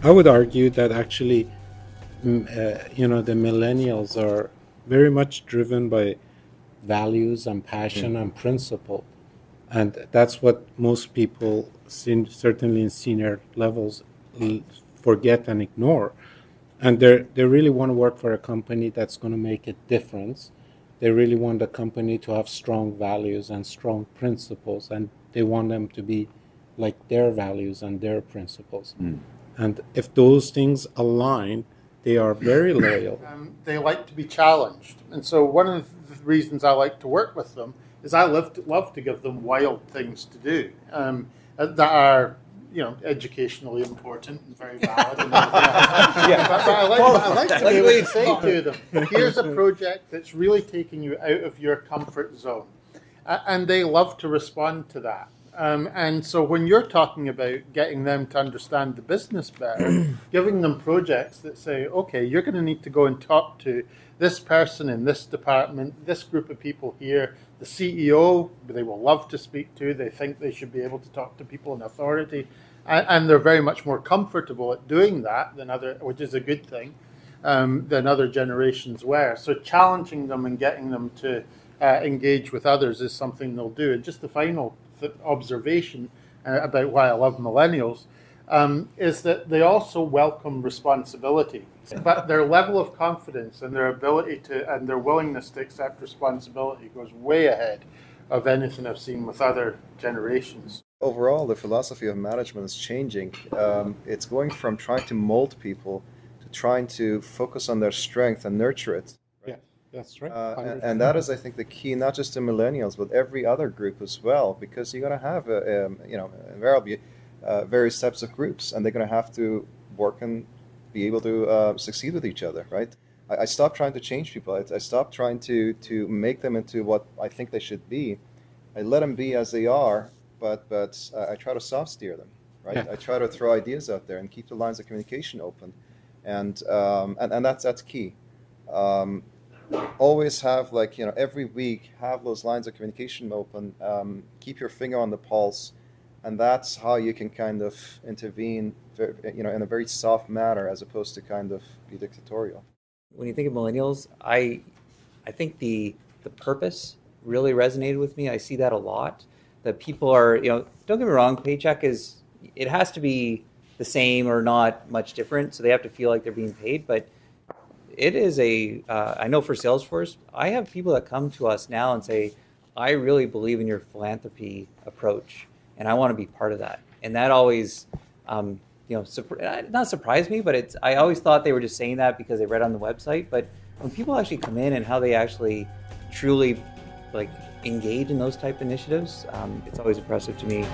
I would argue that actually, the millennials are very much driven by values and passion and principle. And that's what most people, certainly in senior levels, forget and ignore. And they really want to work for a company that's going to make a difference. They really want the company to have strong values and strong principles, and they want them to be like their values and their principles. And if those things align, they are very loyal. They like to be challenged. And so one of the reasons I like to work with them is I love to give them wild things to do that are, educationally important and very valid. And but I like to be able to say to them, here's a project that's really taking you out of your comfort zone. And they love to respond to that. And so when you're talking about getting them to understand the business better, giving them projects that say, okay, you're going to need to go and talk to this person in this department, this group of people here, the CEO, they will love to speak to. They think they should be able to talk to people in authority. And they're very much more comfortable at doing that than which is a good thing, than other generations were. So challenging them and getting them to engage with others is something they'll do. And just the final observation about why I love millennials is that they also welcome responsibility, but their level of confidence and their ability and their willingness to accept responsibility goes way ahead of anything I've seen with other generations. Overall, the philosophy of management is changing. It's going from trying to mold people to trying to focus on their strength and nurture it. That's right. And that is, I think, the key, not just to millennials, but every other group as well, because you're going to have, invariably various types of groups, and they're going to have to work and be able to succeed with each other, right? I stopped trying to change people. I stopped trying to make them into what I think they should be. I let them be as they are, but I try to soft steer them, right? Yeah. I try to throw ideas out there and keep the lines of communication open, and that's key. Always have, every week, have those lines of communication open, keep your finger on the pulse, and that's how you can kind of intervene, in a very soft manner as opposed to kind of be dictatorial. When you think of millennials, I think the purpose really resonated with me. I see that a lot, that people are, don't get me wrong, paycheck it has to be the same or not much different, so they have to feel like they're being paid, but it is I know for Salesforce, I have people that come to us now and say, I really believe in your philanthropy approach, and I want to be part of that. And that always, not surprised me, but I always thought they were just saying that because they read on the website. But when people actually come in and how they actually truly engage in those type initiatives, it's always impressive to me.